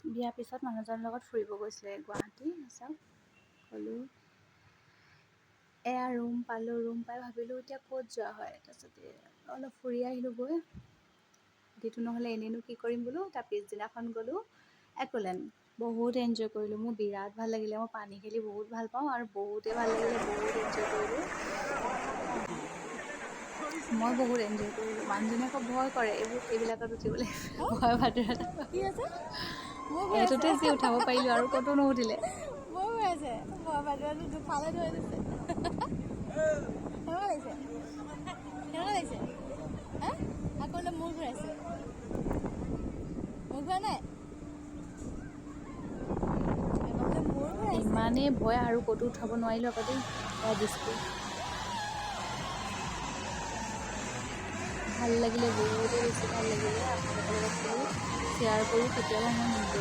বিয়াৰ পিছত মানুহজনৰ লগত ফুৰিব গৈছিলে গুৱাহাটী। চাওক গ'লোঁ, এয়া ৰুম পালোঁ, ৰুম পাই ভাবিলোঁ এতিয়া ক'ত যোৱা হয়। তাৰপিছতে অলপ ফুৰি আহিলোঁ গৈ, ৰাতিটো নহ'লে এনেইনো কি কৰিম বোলো। তাৰ পিছদিনাখন গ'লোঁ একোলেণ্ড। বহুত এনজয় কৰিলোঁ, মোৰ বিৰাট ভাল লাগিলে। মই পানী খেলি বহুত ভাল পাওঁ আৰু বহুতেই ভাল লাগিলে, বহুত এনজয় কৰিলোঁ। মই বহুত এনজয় কৰিলোঁ। মানুহজনে আকৌ ভয় কৰে এইবিলাকত উঠিবলৈ, ভয় ভাদুৰা। কি আছে? মোৰ হৈ আছে, এইটোতে যি উঠাব পাৰিলোঁ আৰু ক'তো নুঠিলে। মোৰ হৈ আছে। ভয় বাদুৰাটো দুফালে ধৰি দিছে। কেনেকুৱা লাগিছে? কেনেকুৱা লাগিছে? হা? আকৌ বোলে মোৰ ঘূৰাইছে। মোৰ ঘূৰা নাই? এবাৰ বোলে মোৰ ঘূৰাইছে। ইমানেই ভয় আৰু ক'তো উঠাব নোৱাৰিলোঁ আকৌ দেই। এয়া দিছপুৰ। ভাল লাগিলে, বহুতেই বেছি ভাল লাগিলে। আপোনালোকৰ লগত বোলো শ্বেয়াৰ কৰোঁ, কেতিয়াবা মই নিজে